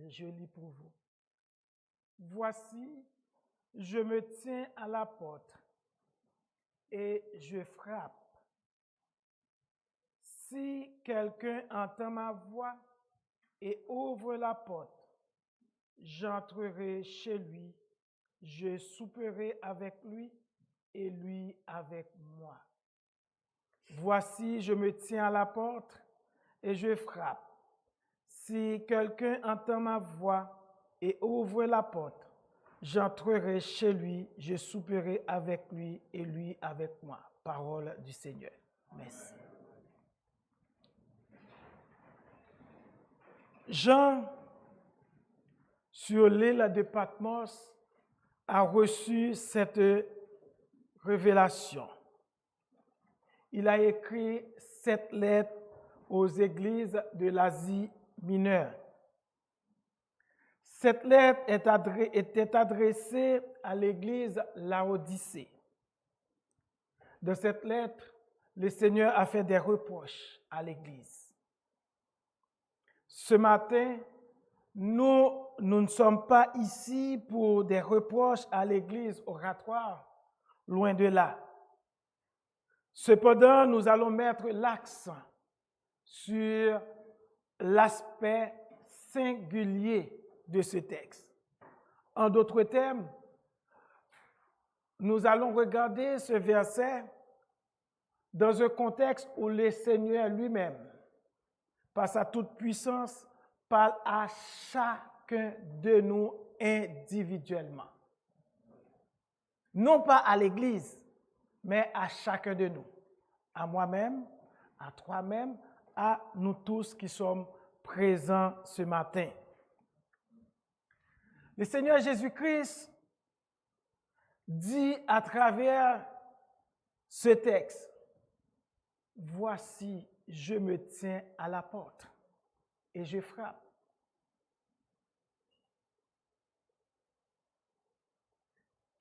je lis pour vous. Voici, je me tiens à la porte et je frappe. Si quelqu'un entend ma voix et ouvre la porte, j'entrerai chez lui, je souperai avec lui et lui avec moi. Voici, je me tiens à la porte et je frappe. Si quelqu'un entend ma voix et ouvre la porte, j'entrerai chez lui, je souperai avec lui et lui avec moi. Parole du Seigneur. Merci. Jean, sur l'île de Patmos, a reçu cette révélation. Il a écrit cette lettre aux églises de l'Asie mineure. Cette lettre était adressée à l'église Laodicée. Dans cette lettre, le Seigneur a fait des reproches à l'église. Ce matin, nous ne sommes pas ici pour des reproches à l'église oratoire, loin de là. Cependant, nous allons mettre l'accent sur l'aspect singulier de ce texte. En d'autres termes, nous allons regarder ce verset dans un contexte où le Seigneur lui-même, par sa toute-puissance, parle à chacun de nous individuellement. Non pas à l'Église, mais à chacun de nous. À moi-même, à toi-même, à nous tous qui sommes présents ce matin. Le Seigneur Jésus-Christ dit à travers ce texte, « Voici, je me tiens à la porte et je frappe. »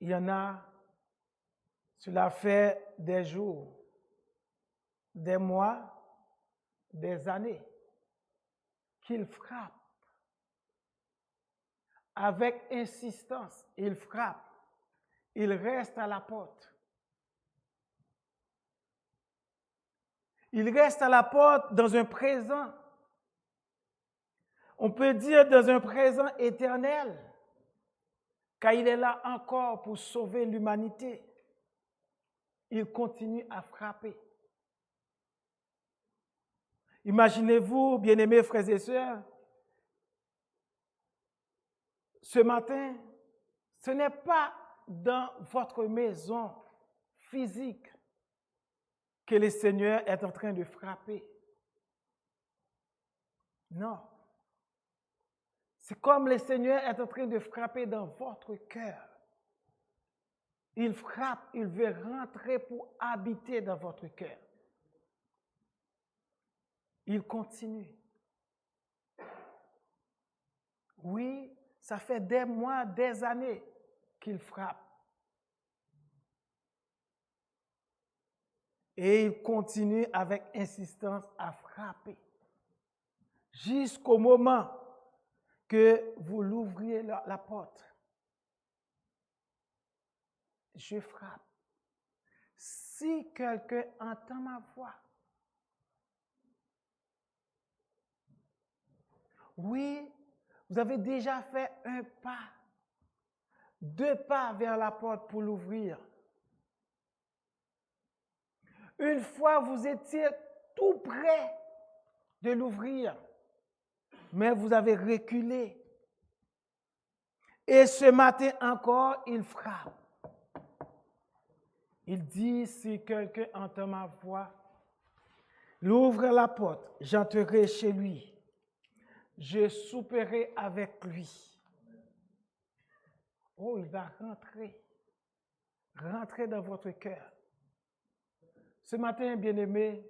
Il y en a, cela fait des jours, des mois, des années, qu'il frappe. Avec insistance, il frappe. Il reste à la porte. Il reste à la porte dans un présent. On peut dire dans un présent éternel, car il est là encore pour sauver l'humanité. Il continue à frapper. Imaginez-vous, bien-aimés frères et sœurs, ce matin, ce n'est pas dans votre maison physique que le Seigneur est en train de frapper. Non. C'est comme le Seigneur est en train de frapper dans votre cœur. Il frappe, il veut rentrer pour habiter dans votre cœur. Il continue. Oui, ça fait des mois, des années qu'il frappe. Et il continue avec insistance à frapper. Jusqu'au moment que vous l'ouvriez la porte. Je frappe. Si quelqu'un entend ma voix, oui, vous avez déjà fait un pas, 2 pas vers la porte pour l'ouvrir. Une fois, vous étiez tout près de l'ouvrir, mais vous avez reculé. Et ce matin encore, il frappe. Il dit, si quelqu'un entend ma voix, il ouvre la porte, j'entrerai chez lui. Je souperai avec lui. Oh, il va rentrer dans votre cœur. Ce matin, bien-aimés,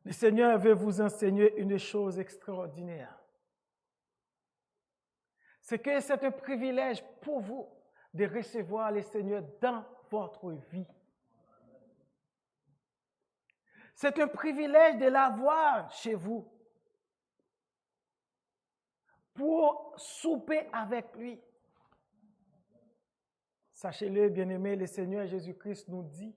le Seigneur veut vous enseigner une chose extraordinaire. C'est que c'est un privilège pour vous de recevoir le Seigneur dans votre vie. C'est un privilège de l'avoir chez vous. pour souper avec lui. Sachez-le, bien-aimés, le Seigneur Jésus-Christ nous dit,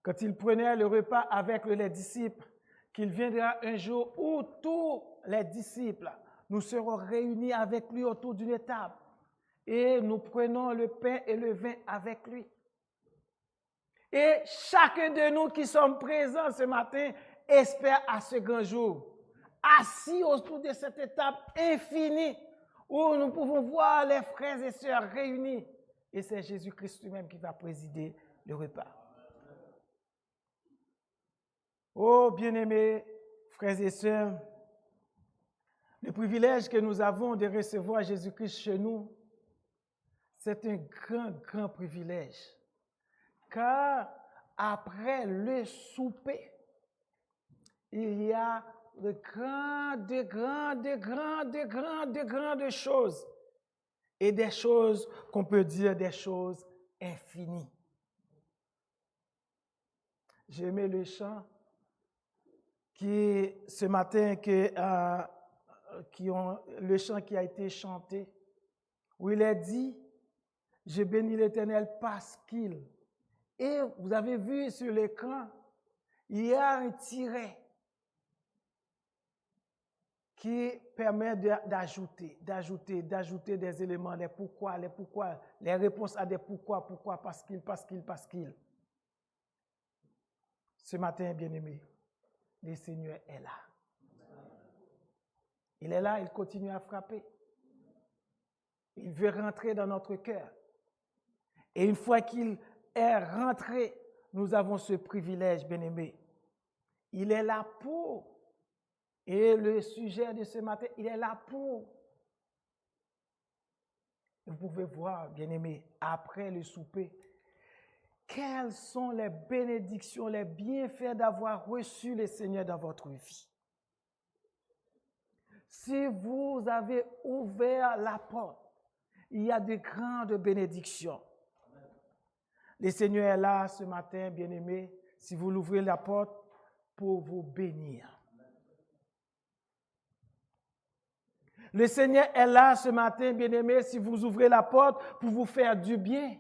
quand il prenait le repas avec les disciples, qu'il viendra un jour où tous les disciples, nous serons réunis avec lui autour d'une table et nous prenons le pain et le vin avec lui. Et chacun de nous qui sommes présents ce matin espère à ce grand jour, assis autour de cette table infinie où nous pouvons voir les frères et sœurs réunis. Et c'est Jésus-Christ lui-même qui va présider le repas. Oh, bien-aimés, frères et sœurs, le privilège que nous avons de recevoir Jésus-Christ chez nous, c'est un grand, grand privilège. Car après le souper, il y a de grandes choses. Et des choses qu'on peut dire des choses infinies. J'ai aimé le chant qui, ce matin, le chant qui a été chanté, où il est dit, je bénis l'Éternel parce qu'il. Et vous avez vu sur l'écran, il y a un tiret qui permet d'ajouter des éléments, les pourquoi, les réponses à des pourquoi, parce qu'il. Ce matin, bien-aimé, le Seigneur est là. Il est là, il continue à frapper. Il veut rentrer dans notre cœur. Et une fois qu'il est rentré, nous avons ce privilège, bien-aimé. Il est là pour. Et le sujet de ce matin, il est là pour. Vous pouvez voir, bien-aimé, après le souper, quelles sont les bénédictions, les bienfaits d'avoir reçu le Seigneur dans votre vie. Si vous avez ouvert la porte, il y a de grandes bénédictions. Le Seigneur est là ce matin, bien-aimé, si vous l'ouvrez la porte, pour vous bénir. Le Seigneur est là ce matin, bien-aimé, si vous ouvrez la porte pour vous faire du bien.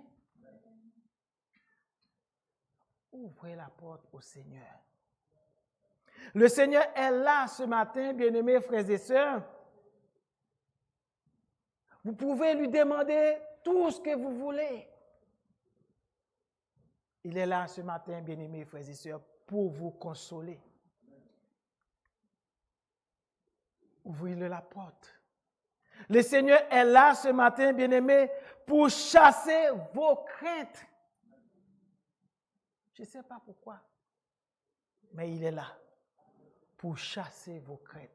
Ouvrez la porte au Seigneur. Le Seigneur est là ce matin, bien-aimés frères et sœurs. Vous pouvez lui demander tout ce que vous voulez. Il est là ce matin, bien-aimés frères et sœurs, pour vous consoler. Ouvrez-le la porte. Le Seigneur est là ce matin, bien-aimés, pour chasser vos craintes. Je ne sais pas pourquoi, mais il est là pour chasser vos craintes.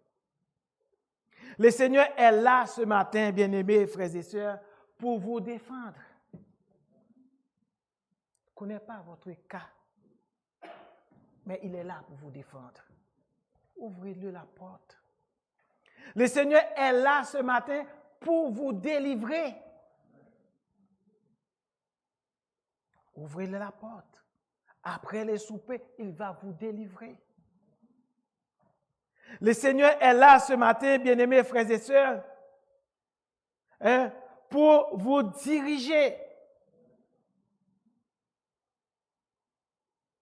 Le Seigneur est là ce matin, bien-aimés frères et sœurs, pour vous défendre. Je ne connais pas votre cas, mais il est là pour vous défendre. Ouvrez-le la porte. Le Seigneur est là ce matin pour vous délivrer. Ouvrez-le la porte. Après le souper, il va vous délivrer. Le Seigneur est là ce matin, bien-aimés frères et sœurs, pour vous diriger.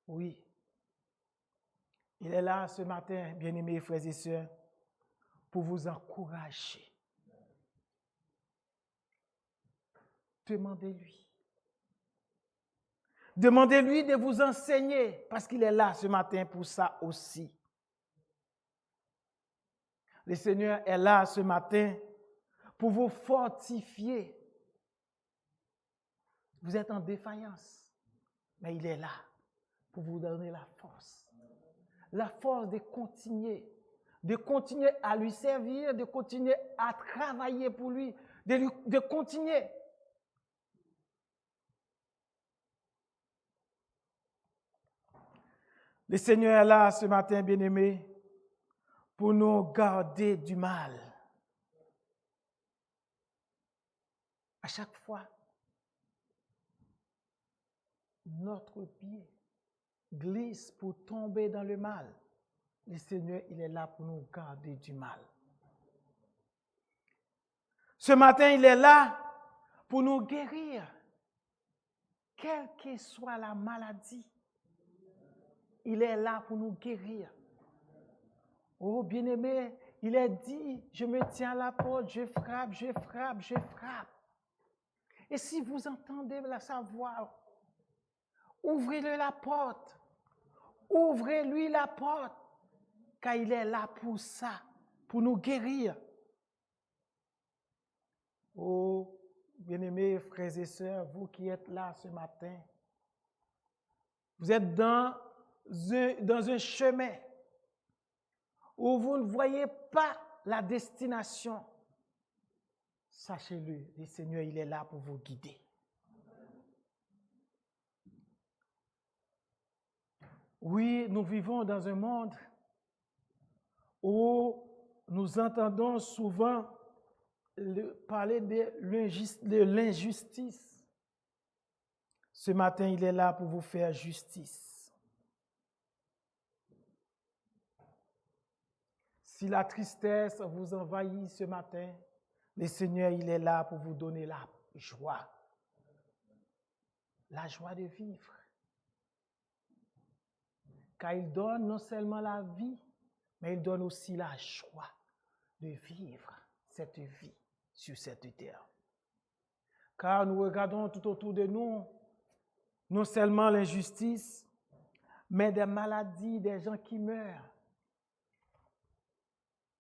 Oui. Il est là ce matin, bien-aimés frères et sœurs, pour vous encourager. Demandez-lui. Demandez-lui de vous enseigner, parce qu'il est là ce matin pour ça aussi. Le Seigneur est là ce matin pour vous fortifier. Vous êtes en défaillance, mais il est là pour vous donner la force. La force de continuer à lui servir, de continuer à travailler pour lui, de continuer. Le Seigneur est là ce matin, bien-aimés, pour nous garder du mal. À chaque fois, notre pied glisse pour tomber dans le mal. Le Seigneur, il est là pour nous garder du mal. Ce matin, il est là pour nous guérir, quelle que soit la maladie. Il est là pour nous guérir. Oh, bien-aimé, il est dit, je me tiens à la porte, je frappe, je frappe, je frappe. Et si vous entendez sa voix, ouvrez-le la porte. Ouvrez-lui la porte, car il est là pour ça, pour nous guérir. Oh, bien-aimés frères et sœurs, vous qui êtes là ce matin, vous êtes dans un chemin où vous ne voyez pas la destination. Sachez-le, le Seigneur, il est là pour vous guider. Oui, nous vivons dans un monde où nous entendons souvent parler de l'injustice. Ce matin, il est là pour vous faire justice. Si la tristesse vous envahit ce matin, le Seigneur, il est là pour vous donner la joie de vivre. Car il donne non seulement la vie, mais il donne aussi la joie de vivre cette vie sur cette terre. Car nous regardons tout autour de nous, non seulement l'injustice, mais des maladies, des gens qui meurent.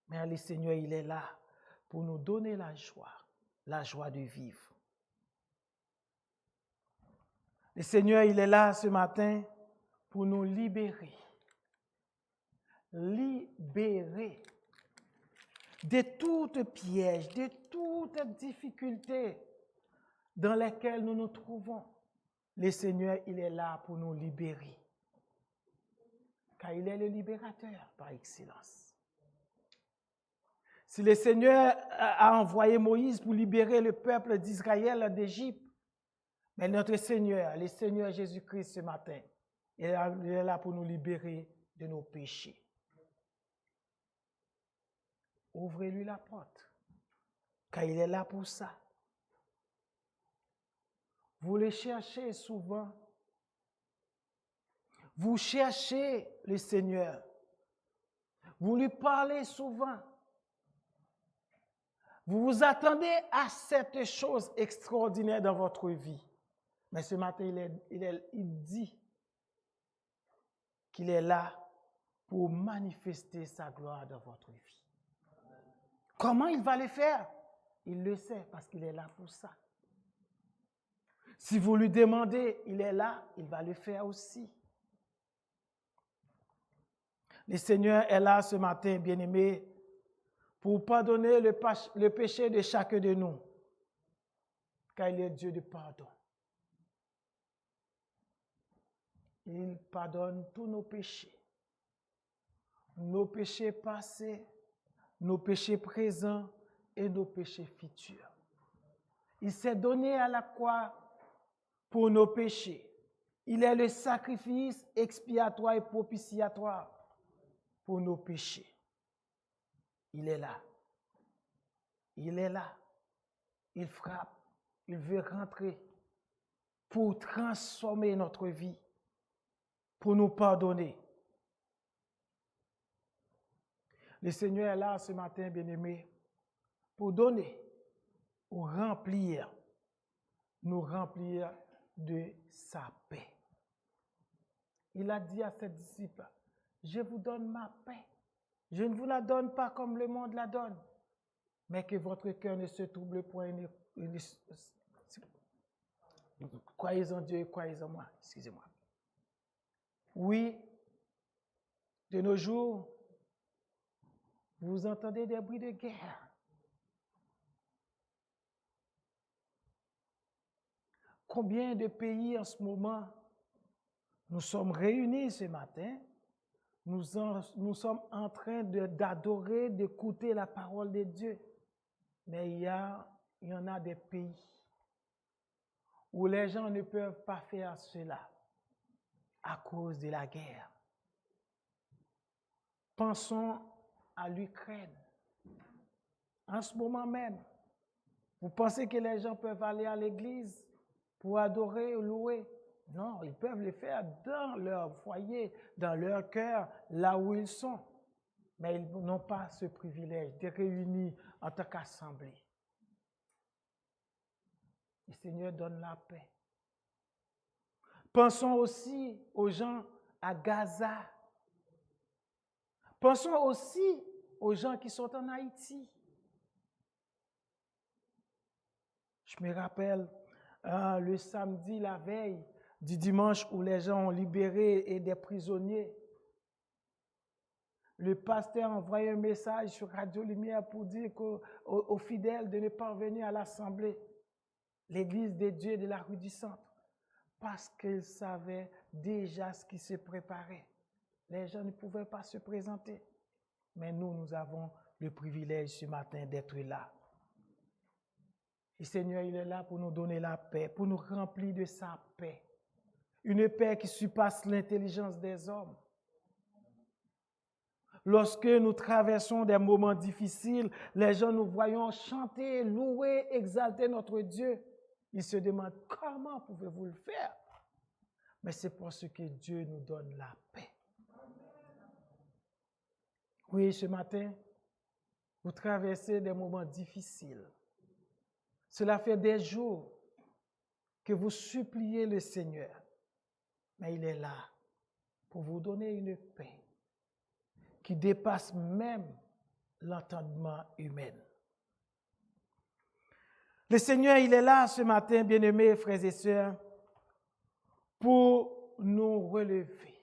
Mais le Seigneur, il est là pour nous donner la joie de vivre. Le Seigneur, il est là ce matin pour nous libérer. Libérer de toute piège, de toute difficulté dans lesquelles nous nous trouvons. Le Seigneur, il est là pour nous libérer. Car il est le libérateur par excellence. Si le Seigneur a envoyé Moïse pour libérer le peuple d'Israël d'Égypte, mais notre Seigneur, le Seigneur Jésus-Christ ce matin, il est là pour nous libérer de nos péchés. Ouvrez-lui la porte, car il est là pour ça. Vous le cherchez souvent. Vous cherchez le Seigneur. Vous lui parlez souvent. Vous vous attendez à cette chose extraordinaire dans votre vie. Mais ce matin, il dit qu'il est là pour manifester sa gloire dans votre vie. Comment il va le faire? Il le sait parce qu'il est là pour ça. Si vous lui demandez, il est là, il va le faire aussi. Le Seigneur est là ce matin, bien-aimé, pour pardonner le péché de chacun de nous, car il est Dieu de pardon. Il pardonne tous nos péchés passés, nos péchés présents et nos péchés futurs. Il s'est donné à la croix pour nos péchés. Il est le sacrifice expiatoire et propitiatoire pour nos péchés. Il est là. Il est là. Il frappe. Il veut rentrer pour transformer notre vie, pour nous pardonner. Le Seigneur est là ce matin, bien-aimé, pour donner, pour nous remplir de sa paix. Il a dit à ses disciples, je vous donne ma paix. Je ne vous la donne pas comme le monde la donne, mais que votre cœur ne se trouble point. Croyez en Dieu et croyez en moi. Excusez-moi. Oui, de nos jours, vous entendez des bruits de guerre. Combien de pays en ce moment, nous sommes réunis ce matin, nous sommes en train d'adorer, d'écouter la parole de Dieu. Mais il y en a des pays où les gens ne peuvent pas faire cela à cause de la guerre. Pensons à l'Ukraine. En ce moment même, Vous pensez que les gens peuvent aller à l'église pour adorer ou louer? Non, ils peuvent le faire dans leur foyer, dans leur cœur, là où ils sont. Mais ils n'ont pas ce privilège de réunir en tant qu'assemblée. Le Seigneur donne la paix. Pensons aussi aux gens à Gaza. Pensons aussi aux gens qui sont en Haïti. Je me rappelle le samedi, la veille du dimanche où les gens ont libéré et des prisonniers. Le pasteur a envoyé un message sur Radio Lumière pour dire aux fidèles de ne pas venir à l'assemblée, l'église des dieux de la rue du Centre, parce qu'ils savaient déjà ce qui se préparait. Les gens ne pouvaient pas se présenter. Mais nous avons le privilège ce matin d'être là. Le Seigneur, il est là pour nous donner la paix, pour nous remplir de sa paix. Une paix qui surpasse l'intelligence des hommes. Lorsque nous traversons des moments difficiles, les gens nous voyons chanter, louer, exalter notre Dieu. Ils se demandent comment pouvez-vous le faire? Mais c'est parce que Dieu nous donne la paix. Oui, ce matin, vous traversez des moments difficiles. Cela fait des jours que vous suppliez le Seigneur, mais il est là pour vous donner une paix qui dépasse même l'entendement humain. Le Seigneur, il est là ce matin, bien-aimés frères et sœurs, pour nous relever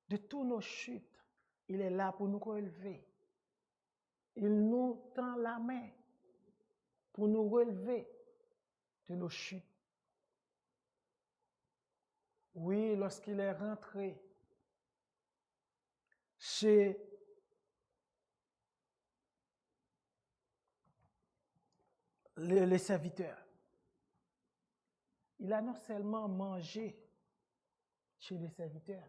de toutes nos chutes. Il est là pour nous relever. Il nous tend la main pour nous relever de nos chutes. Oui, lorsqu'il est rentré chez les serviteurs, il a non seulement mangé chez les serviteurs,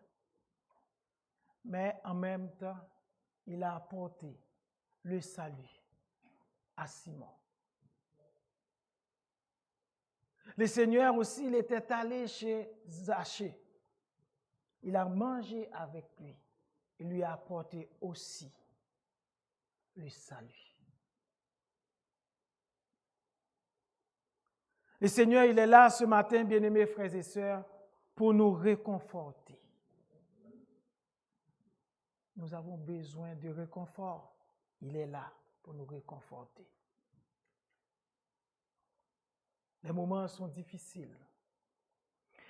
mais en même temps, il a apporté le salut à Simon. Le Seigneur aussi, il était allé chez Zachée. Il a mangé avec lui. Il lui a apporté aussi le salut. Le Seigneur, il est là ce matin, bien-aimés frères et sœurs, pour nous réconforter. Nous avons besoin de réconfort. Il est là pour nous réconforter. Les moments sont difficiles.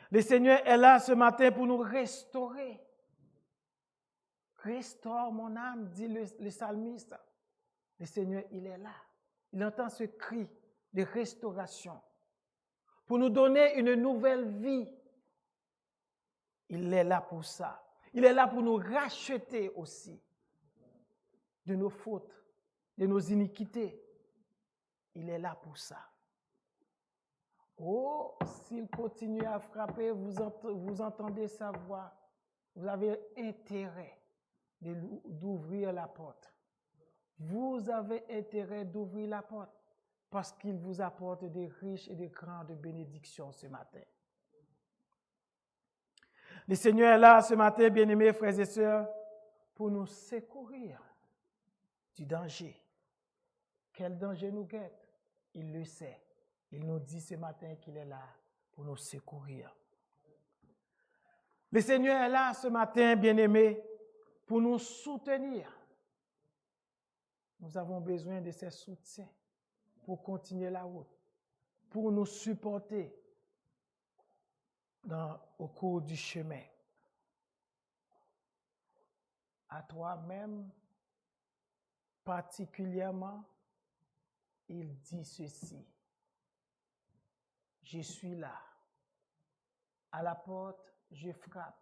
Le Seigneur est là ce matin pour nous restaurer. Restaure mon âme, dit le psalmiste. Le Seigneur, il est là. Il entend ce cri de restauration pour nous donner une nouvelle vie. Il est là pour ça. Il est là pour nous racheter aussi de nos fautes, de nos iniquités. Il est là pour ça. Oh, s'il continue à frapper, vous entendez sa voix. Vous avez intérêt d'ouvrir la porte. Vous avez intérêt d'ouvrir la porte parce qu'il vous apporte des riches et des grandes bénédictions ce matin. Le Seigneur est là ce matin, bien-aimés frères et sœurs, pour nous secourir du danger. Quel danger nous guette? Il le sait. Il nous dit ce matin qu'il est là pour nous secourir. Le Seigneur est là ce matin, bien-aimés, pour nous soutenir. Nous avons besoin de ces soutiens pour continuer la route, pour nous supporter au cours du chemin. À toi-même, particulièrement, il dit ceci. Je suis là. À la porte, je frappe.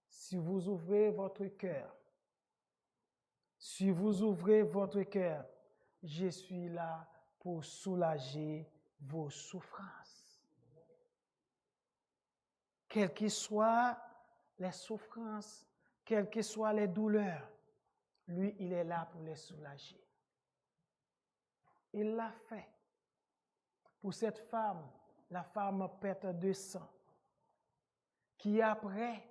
Si vous ouvrez votre cœur, je suis là pour soulager vos souffrances. Quelles que soient les souffrances, quelles que soient les douleurs, lui, il est là pour les soulager. Il l'a fait pour cette femme, la femme perte de sang, qui après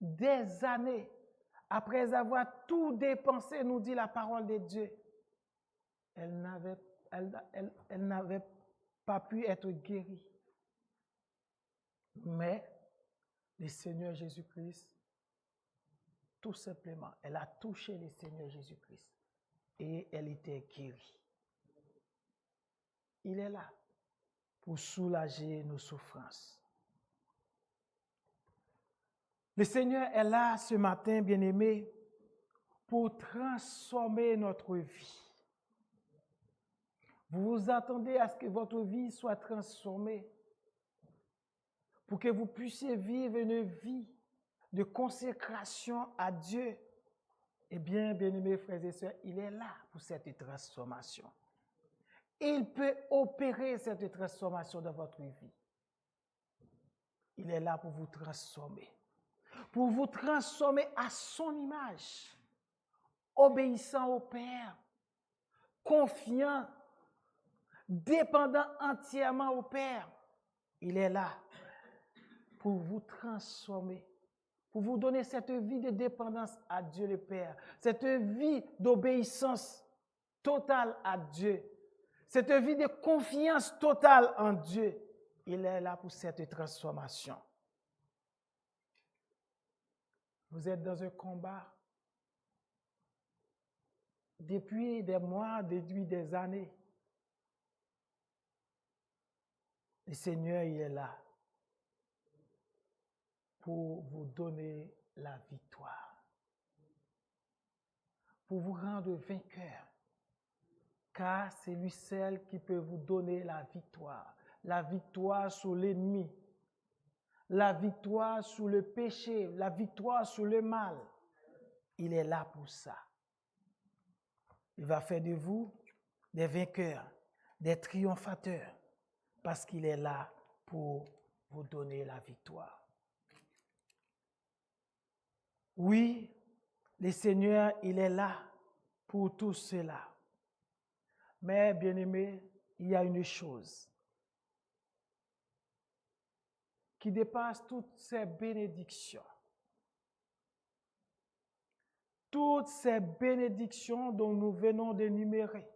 des années, après avoir tout dépensé, nous dit la parole de Dieu, elle n'avait pas pu être guérie. Mais le Seigneur Jésus-Christ, tout simplement, elle a touché le Seigneur Jésus-Christ et elle était guérie. Il est là pour soulager nos souffrances. Le Seigneur est là ce matin, bien-aimés, pour transformer notre vie. Vous vous attendez à ce que votre vie soit transformée pour que vous puissiez vivre une vie de consécration à Dieu. Eh bien, bien-aimés frères et sœurs, il est là pour cette transformation. Il peut opérer cette transformation dans votre vie. Il est là pour vous transformer à son image, obéissant au Père, confiant, dépendant entièrement au Père. Il est là pour vous transformer, pour vous donner cette vie de dépendance à Dieu le Père, cette vie d'obéissance totale à Dieu, cette vie de confiance totale en Dieu. Il est là pour cette transformation. Vous êtes dans un combat depuis des mois, depuis des années. Le Seigneur, il est là pour vous donner la victoire, pour vous rendre vainqueur, car c'est lui seul qui peut vous donner la victoire sur l'ennemi, la victoire sur le péché, la victoire sur le mal. Il est là pour ça. Il va faire de vous des vainqueurs, des triomphateurs, parce qu'il est là pour vous donner la victoire. Oui, le Seigneur, il est là pour tout cela. Mais, bien-aimés, il y a une chose qui dépasse toutes ces bénédictions. Toutes ces bénédictions dont nous venons d'énumérer.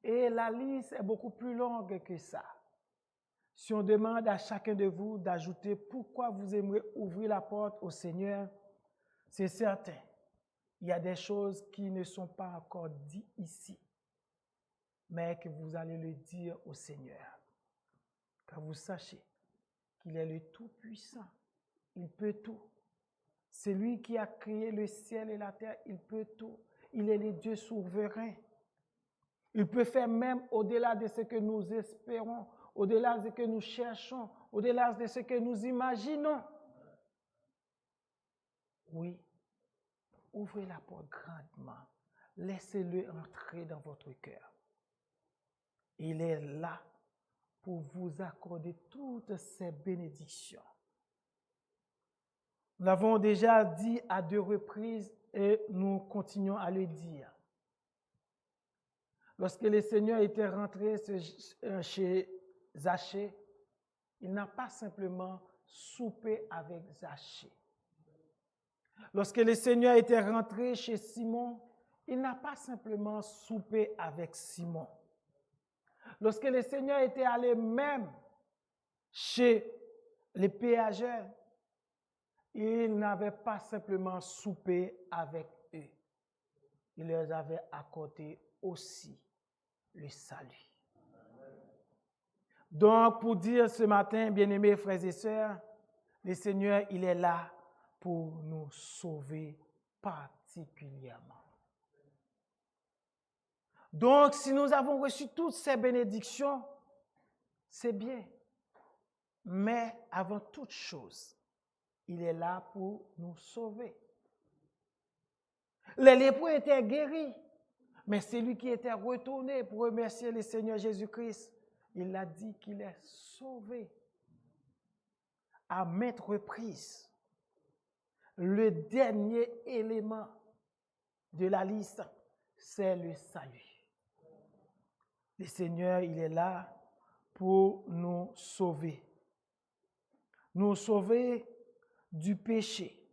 Et la liste est beaucoup plus longue que ça. Si on demande à chacun de vous d'ajouter pourquoi vous aimeriez ouvrir la porte au Seigneur, c'est certain. Il y a des choses qui ne sont pas encore dites ici, mais que vous allez le dire au Seigneur. Car vous sachez qu'il est le Tout-Puissant. Il peut tout. C'est lui qui a créé le ciel et la terre. Il peut tout. Il est le Dieu souverain. Il peut faire même au-delà de ce que nous espérons, au-delà de ce que nous cherchons, au-delà de ce que nous imaginons. Oui, ouvrez la porte grandement. Laissez-le entrer dans votre cœur. Il est là pour vous accorder toutes ces bénédictions. Nous l'avons déjà dit à 2 reprises et nous continuons à le dire. Lorsque le Seigneur était rentré chez Zachée, il n'a pas simplement soupé avec Zachée. Lorsque le Seigneur était rentré chez Simon, il n'a pas simplement soupé avec Simon. Lorsque le Seigneur était allé même chez les péageurs, il n'avait pas simplement soupé avec eux. Il leur avait accordé aussi le salut. Donc, pour dire ce matin, bien-aimés frères et sœurs, le Seigneur, il est là pour nous sauver particulièrement. Donc, si nous avons reçu toutes ces bénédictions, c'est bien. Mais avant toute chose, il est là pour nous sauver. Les lépreux étaient guéris, mais c'est lui qui était retourné pour remercier le Seigneur Jésus-Christ. Il a dit qu'il est sauvé à maintes reprises. Le dernier élément de la liste, c'est le salut. Le Seigneur, il est là pour nous sauver. Nous sauver du péché.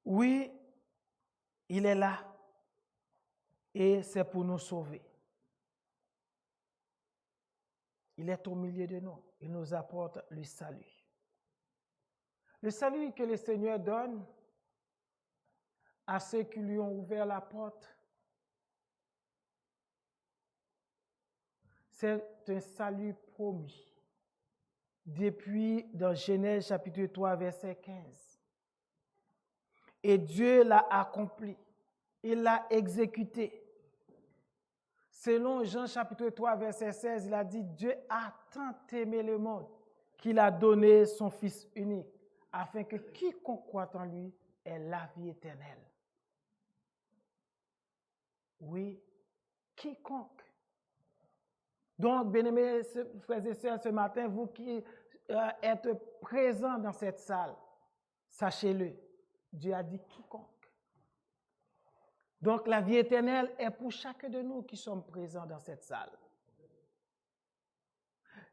Oui, il est là et c'est pour nous sauver. Il est au milieu de nous. Il nous apporte le salut. Le salut que le Seigneur donne à ceux qui lui ont ouvert la porte, c'est un salut promis. Depuis dans Genèse chapitre 3, verset 15. Et Dieu l'a accompli. Il l'a exécuté. Selon Jean chapitre 3, verset 16, il a dit, Dieu a tant aimé le monde qu'il a donné son Fils unique, afin que quiconque croit en lui ait la vie éternelle. Oui, quiconque. Donc, bien-aimés frères et sœurs, ce matin, vous qui êtes présents dans cette salle, sachez-le, Dieu a dit quiconque. Donc, la vie éternelle est pour chacun de nous qui sommes présents dans cette salle.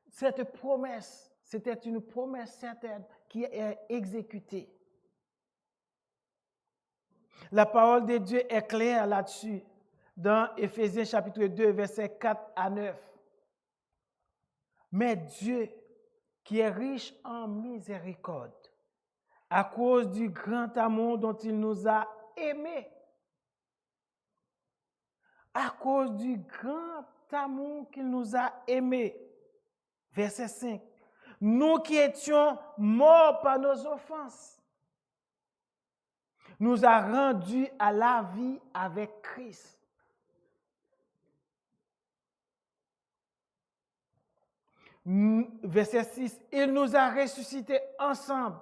Cette promesse, c'était une promesse certaine qui est exécutée. La parole de Dieu est claire là-dessus, dans Éphésiens chapitre 2, versets 4 à 9. Mais Dieu, qui est riche en miséricorde, à cause du grand amour dont il nous a aimés, à cause du grand amour qu'il nous a aimés. Verset 5. Nous qui étions morts par nos offenses, nous a rendus à la vie avec Christ. Verset 6. Il nous a ressuscités ensemble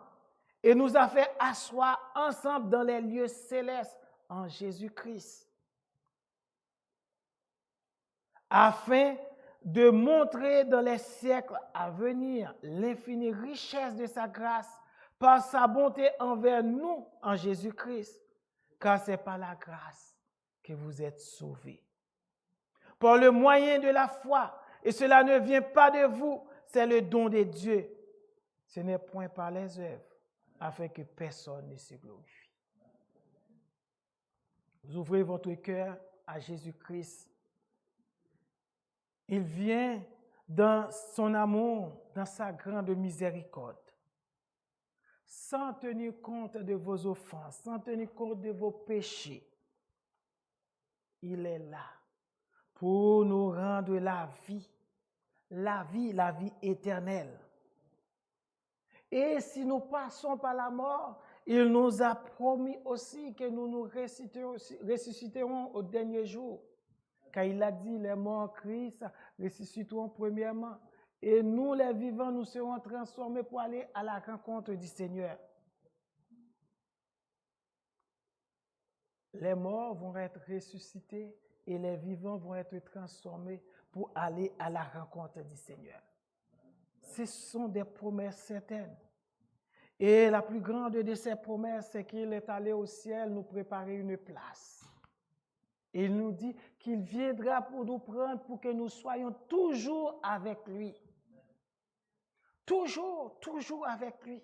et nous a fait asseoir ensemble dans les lieux célestes en Jésus-Christ, afin de montrer dans les siècles à venir l'infinie richesse de sa grâce par sa bonté envers nous en Jésus-Christ, car c'est par la grâce que vous êtes sauvés. Par le moyen de la foi, et cela ne vient pas de vous, c'est le don de Dieu. Ce n'est point par les œuvres, afin que personne ne se glorifie. Vous ouvrez votre cœur à Jésus-Christ. Il vient dans son amour, dans sa grande miséricorde, sans tenir compte de vos offenses, sans tenir compte de vos péchés. Il est là pour nous rendre la vie éternelle. Et si nous passons par la mort, il nous a promis aussi que nous nous ressusciterons au dernier jour. Car il a dit, les morts en Christ ressusciteront premièrement. Et nous, les vivants, nous serons transformés pour aller à la rencontre du Seigneur. Les morts vont être ressuscités et les vivants vont être transformés pour aller à la rencontre du Seigneur. Ce sont des promesses certaines. Et la plus grande de ces promesses, c'est qu'il est allé au ciel nous préparer une place. Et il nous dit qu'il viendra pour nous prendre pour que nous soyons toujours avec lui. Toujours, toujours avec lui.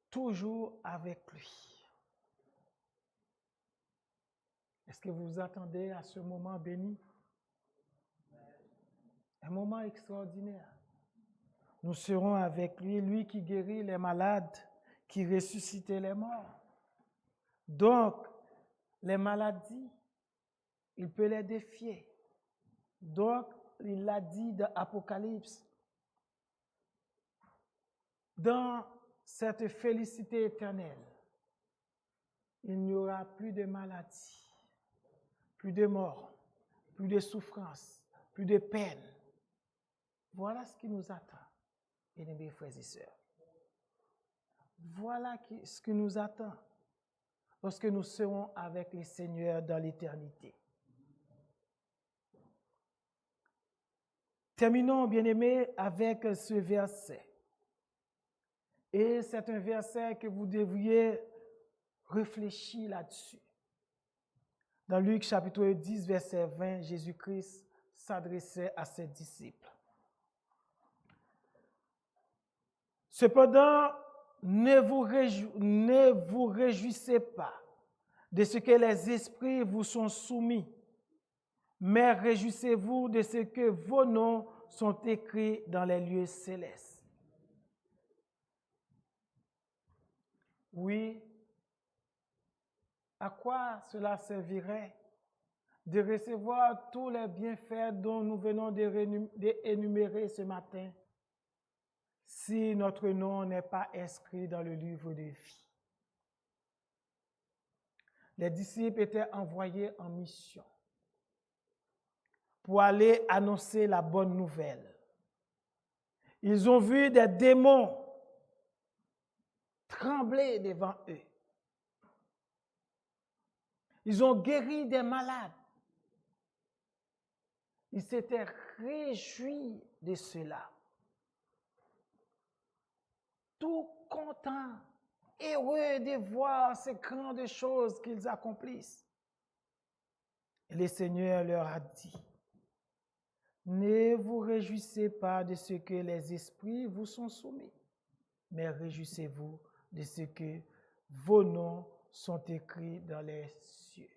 Toujours avec lui. Est-ce que vous vous attendez à ce moment béni? Un moment extraordinaire. Nous serons avec lui, lui qui guérit les malades, qui ressuscite les morts. Donc, les maladies, il peut les défier. Donc, il l'a dit dans Apocalypse. Dans cette félicité éternelle, il n'y aura plus de maladies, plus de mort, plus de souffrance, plus de peine. Voilà ce qui nous attend, bien-aimés frères et sœurs. Voilà ce qui nous attend lorsque nous serons avec le Seigneur dans l'éternité. Terminons, bien-aimés, avec ce verset Et c'est un verset que vous devriez réfléchir là-dessus. Dans Luc chapitre 10, verset 20, Jésus-Christ s'adressait à ses disciples. Cependant, ne vous réjouissez pas de ce que les esprits vous sont soumis, mais réjouissez-vous de ce que vos noms sont écrits dans les lieux célestes. Oui, à quoi cela servirait de recevoir tous les bienfaits dont nous venons d'énumérer ce matin si notre nom n'est pas inscrit dans le livre de vie? Les disciples étaient envoyés en mission pour aller annoncer la bonne nouvelle. Ils ont vu des démons trembler devant eux. Ils ont guéri des malades. Ils s'étaient réjouis de cela. Tout contents, heureux de voir ces grandes choses qu'ils accomplissent. Et le Seigneur leur a dit, ne vous réjouissez pas de ce que les esprits vous sont soumis, mais réjouissez-vous de ce que vos noms sont écrits dans les cieux.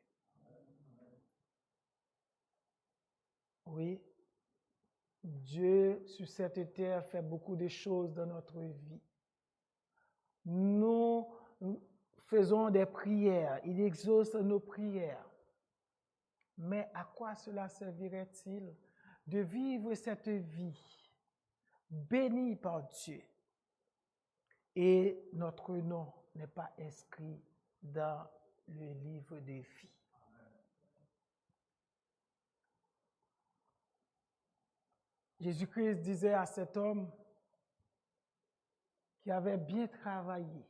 Oui, Dieu sur cette terre fait beaucoup de choses dans notre vie. Nous faisons des prières, il exauce nos prières. Mais à quoi cela servirait-il de vivre cette vie bénie par Dieu et notre nom n'est pas inscrit dans le livre de vie? Jésus-Christ disait à cet homme qui avait bien travaillé,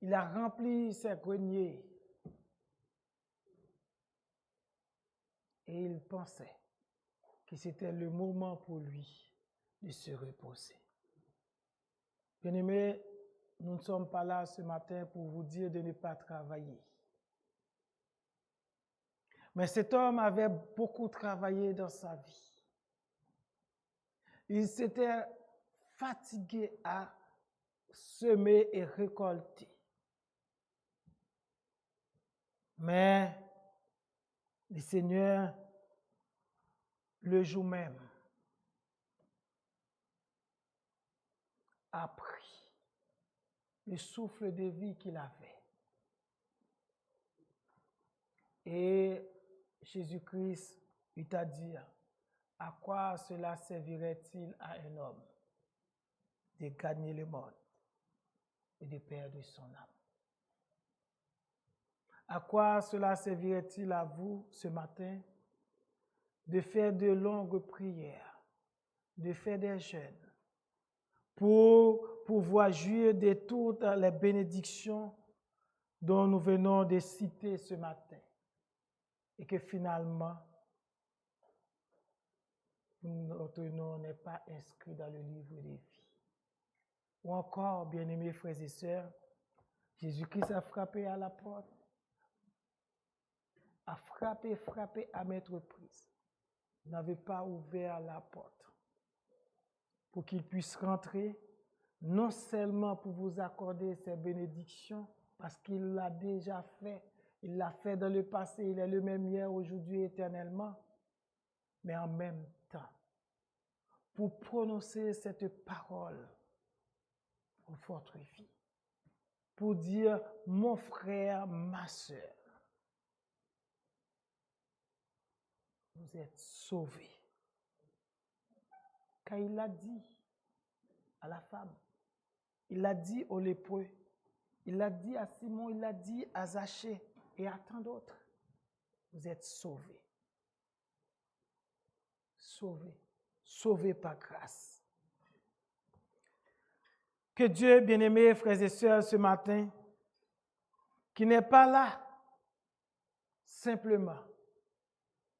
il a rempli ses greniers et il pensait que c'était le moment pour lui de se reposer. Bien-aimés, nous ne sommes pas là ce matin pour vous dire de ne pas travailler. Mais cet homme avait beaucoup travaillé dans sa vie. Il s'était fatigué à semer et récolter. Mais le Seigneur, le jour même, a pris le souffle de vie qu'il avait. Et Jésus-Christ eut à dire, à quoi cela servirait-il à un homme de gagner le monde et de perdre son âme? À quoi cela servirait-il à vous ce matin de faire de longues prières, de faire des jeûnes, pour pouvoir jouir de toutes les bénédictions dont nous venons de citer ce matin, et que finalement, notre nom n'est pas inscrit dans le livre des vies? Ou encore, bien-aimés frères et sœurs, Jésus-Christ a frappé à la porte, a frappé à maintes reprises, n'avait pas ouvert la porte pour qu'il puisse rentrer, non seulement pour vous accorder ses bénédictions, parce qu'il l'a déjà fait, il l'a fait dans le passé, il est le même hier, aujourd'hui, éternellement, mais en même temps, pour prononcer cette parole pour votre vie, pour dire, mon frère, ma sœur, vous êtes sauvés. Car il l'a dit à la femme, il l'a dit aux lépreux, il l'a dit à Simon, il l'a dit à Zachée et à tant d'autres. Vous êtes sauvés. Sauvés. Sauvés par grâce. Que Dieu, bien-aimés frères et sœurs, ce matin, qui n'est pas là simplement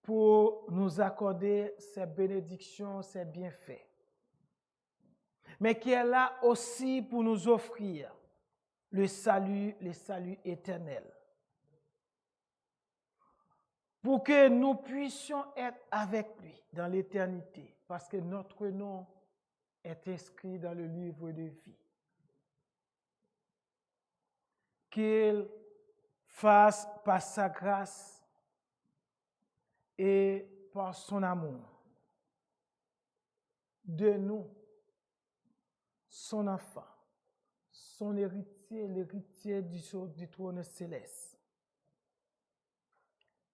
pour nous accorder ses bénédictions, ses bienfaits, mais qui est là aussi pour nous offrir le salut éternel. Pour que nous puissions être avec lui dans l'éternité, parce que notre nom est inscrit dans le livre de vie. Qu'il fasse par sa grâce et par son amour de nous, son enfant, son héritier, l'héritier du trône céleste.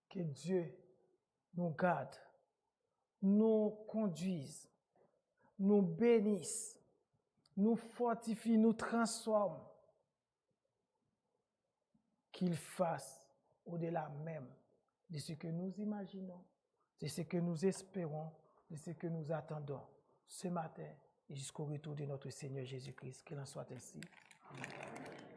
Que Dieu nous garde, nous conduise, nous bénisse, nous fortifie, nous transforme. Qu'il fasse au-delà même de ce que nous imaginons, de ce que nous espérons, de ce que nous attendons ce matin et jusqu'au retour de notre Seigneur Jésus-Christ. Qu'il en soit ainsi. Amen.